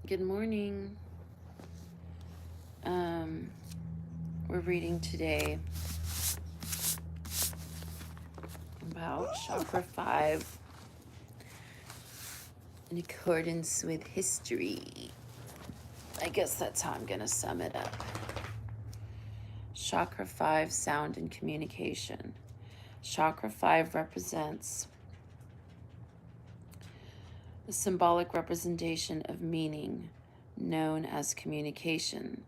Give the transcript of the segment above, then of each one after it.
Good morning. We're reading today about Chakra 5 in accordance with history. I guess that's how I'm going to sum it up. Chakra 5, sound and communication. Chakra 5 represents the symbolic representation of meaning known as communication,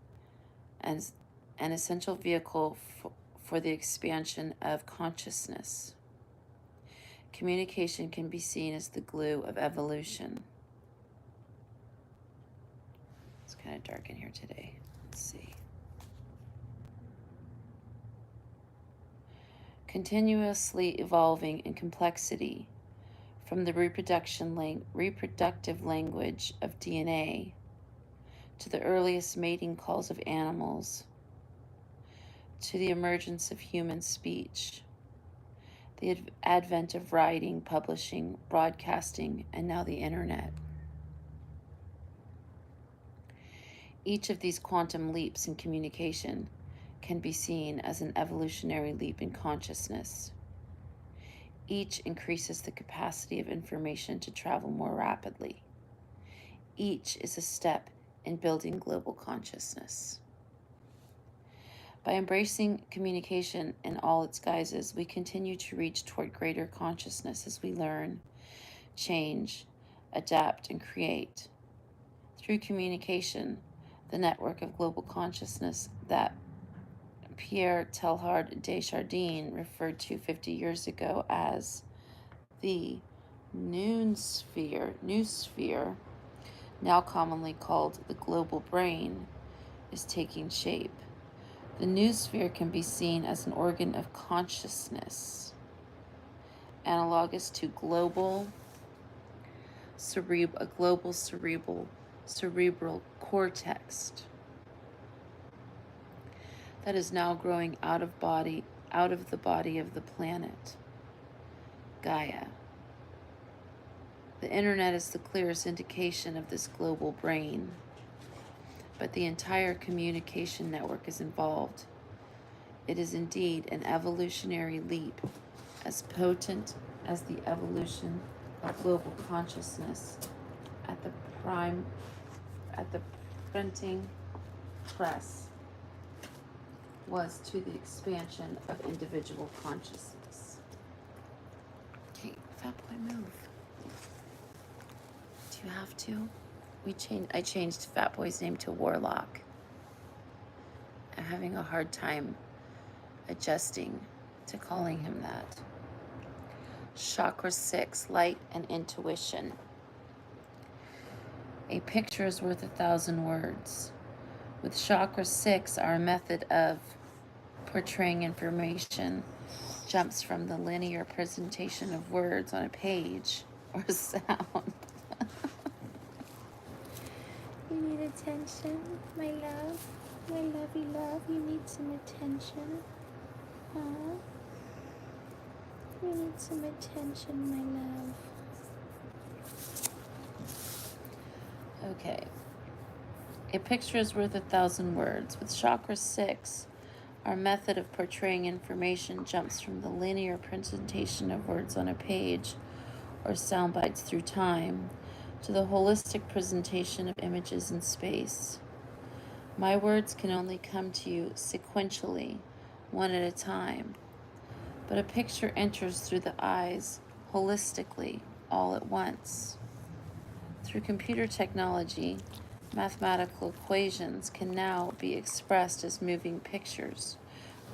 and an essential vehicle for the expansion of consciousness. Communication can be seen as the glue of evolution. It's kind of dark in here today. Let's see. Continuously evolving in complexity, from the reproductive language of DNA to the earliest mating calls of animals, to the emergence of human speech, the advent of writing, publishing, broadcasting, and now the internet. Each of these quantum leaps in communication can be seen as an evolutionary leap in consciousness. Each increases the capacity of information to travel more rapidly. Each is a step in building global consciousness. By embracing communication in all its guises, we continue to reach toward greater consciousness as we learn, change, adapt, and create. Through communication, the network of global consciousness that Pierre Teilhard de Chardin referred to 50 years ago as the noosphere, now commonly called the global brain, is taking shape. The noosphere can be seen as an organ of consciousness, analogous to a global cerebral cortex that is now growing out of the body of the planet, Gaia. The internet is the clearest indication of this global brain, but the entire communication network is involved. It is indeed an evolutionary leap, as potent as the evolution of global consciousness at the printing press was to the expansion of individual consciousness. Okay, fat boy, move. Do you have to? I changed Fat Boy's name to Warlock. I'm having a hard time adjusting to calling him that. Chakra 6, light and intuition. A picture is worth 1,000 words. With Chakra 6, our method of portraying information jumps from the linear presentation of words on a page or sound. You need attention, my love. My lovey love, you need some attention. Huh? You need some attention, my love. Okay. A picture is worth 1,000 words. With Chakra 6, our method of portraying information jumps from the linear presentation of words on a page or sound bites through time to the holistic presentation of images in space. My words can only come to you sequentially, one at a time, but a picture enters through the eyes holistically, all at once. Through computer technology, mathematical equations can now be expressed as moving pictures,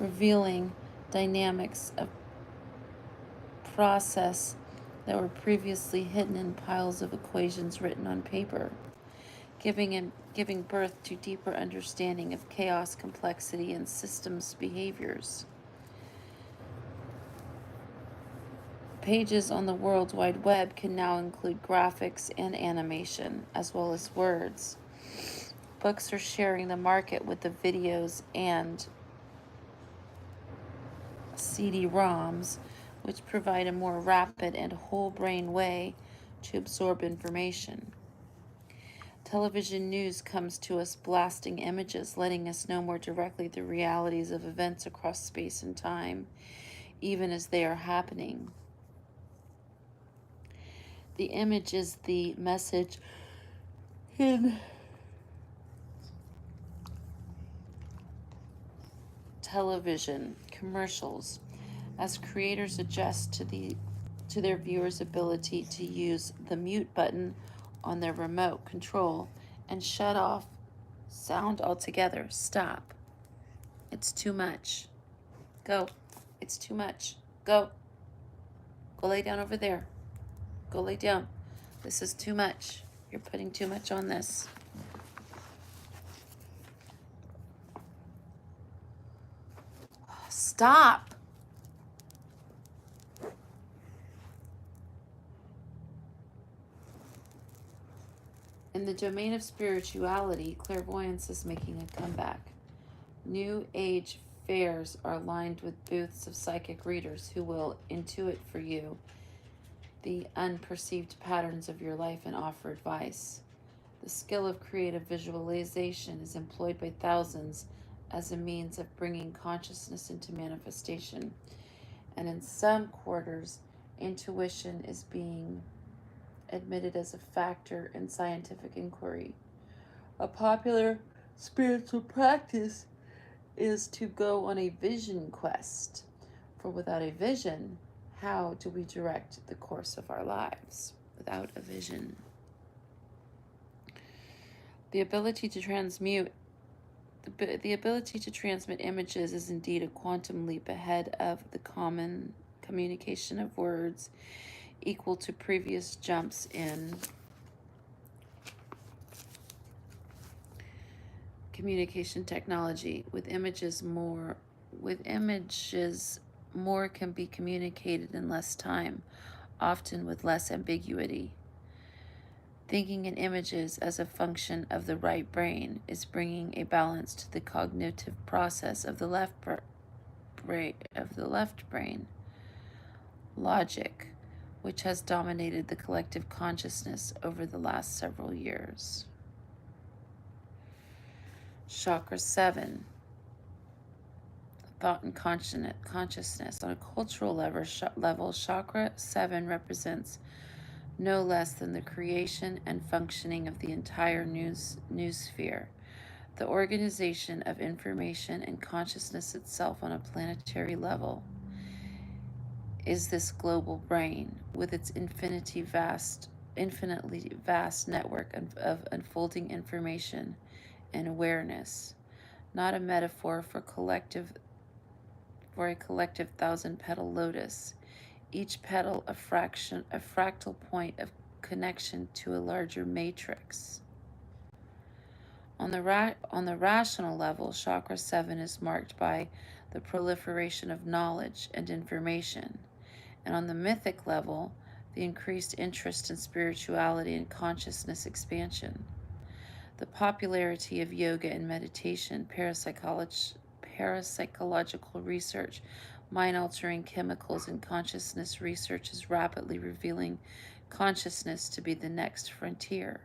revealing dynamics of process that were previously hidden in piles of equations written on paper, giving birth to deeper understanding of chaos, complexity, and systems behaviors. Pages on the World Wide Web can now include graphics and animation, as well as words. Books are sharing the market with the videos and CD-ROMs, which provide a more rapid and whole brain way to absorb information. Television news comes to us blasting images, letting us know more directly the realities of events across space and time, even as they are happening. The image is the message in television commercials as creators adjust to their viewers' ability to use the mute button on their remote control and shut off sound altogether. Stop. It's too much. Go. It's too much. Go. Go lay down over there. Go lay down. This is too much. You're putting too much on this. Stop. In the domain of spirituality, clairvoyance is making a comeback. New Age fairs are lined with booths of psychic readers who will intuit for you the unperceived patterns of your life and offer advice. The skill of creative visualization is employed by thousands as a means of bringing consciousness into manifestation. And in some quarters, intuition is being admitted as a factor in scientific inquiry. A popular spiritual practice is to go on a vision quest, for without a vision, how do we direct the course of our lives? Without a vision. The ability to transmute the ability to transmit images is indeed a quantum leap ahead of the common communication of words, equal to previous jumps in communication technology. With images, more can be communicated in less time, often with less ambiguity. Thinking in images as a function of the right brain is bringing a balance to the cognitive process of the left brain. Logic, which has dominated the collective consciousness over the last several years. Chakra 7, thought and consciousness. On a cultural level, Chakra 7 represents no less than the creation and functioning of the entire news sphere, the organization of information and consciousness itself on a planetary level. Is this global brain with its infinitely vast network of unfolding information and awareness, not a metaphor for a collective thousand-petal lotus, each petal a fractal point of connection to a larger matrix. On the rational level, Chakra 7 is marked by the proliferation of knowledge and information, and on the mythic level, the increased interest in spirituality and consciousness expansion. The popularity of yoga and meditation, parapsychological research, mind-altering chemicals, and consciousness research is rapidly revealing consciousness to be the next frontier.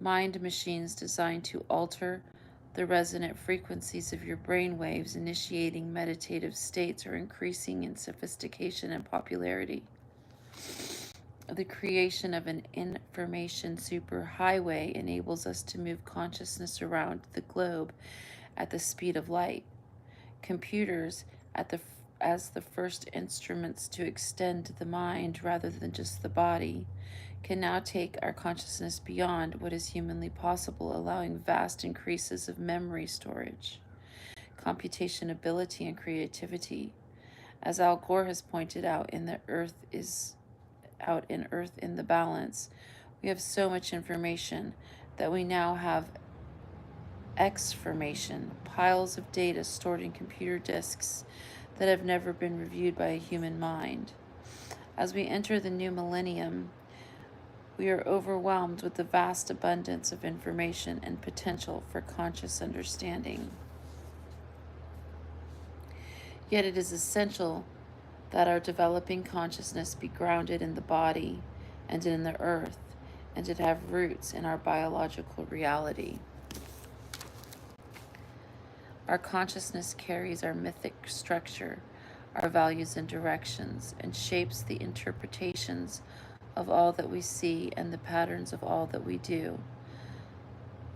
Mind machines designed to alter the resonant frequencies of your brain waves, initiating meditative states, are increasing in sophistication and popularity. The creation of an information superhighway enables us to move consciousness around the globe at the speed of light. Computers, as the first instruments to extend the mind rather than just the body, can now take our consciousness beyond what is humanly possible, allowing vast increases of memory storage, computation ability, and creativity. As Al Gore has pointed out in Earth in the Balance, we have so much information that we now have exformation, piles of data stored in computer disks that have never been reviewed by a human mind. As we enter the new millennium, we are overwhelmed with the vast abundance of information and potential for conscious understanding. Yet it is essential that our developing consciousness be grounded in the body and in the earth, and to have roots in our biological reality. Our consciousness carries our mythic structure, our values and directions, and shapes the interpretations of all that we see and the patterns of all that we do.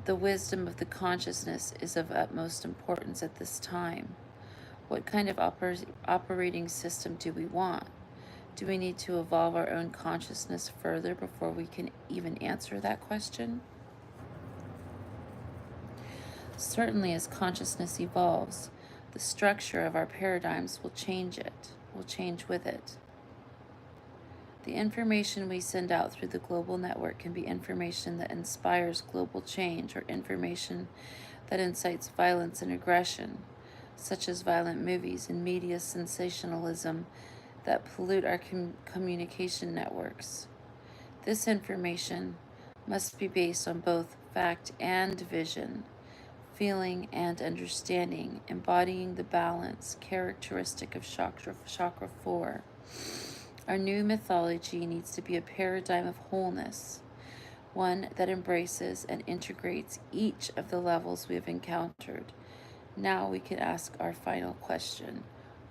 The wisdom of the consciousness is of utmost importance at this time. What kind of operating system do we want? Do we need to evolve our own consciousness further before we can even answer that question? Certainly, as consciousness evolves, the structure of our paradigms will change with it. The information we send out through the global network can be information that inspires global change or information that incites violence and aggression, such as violent movies and media sensationalism that pollute our communication networks. This information must be based on both fact and vision, feeling and understanding, embodying the balance characteristic of chakra 4. Our new mythology needs to be a paradigm of wholeness, one that embraces and integrates each of the levels we have encountered. Now we can ask our final question: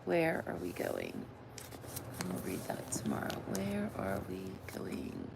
where are we going? And we'll read that tomorrow. Where are we going?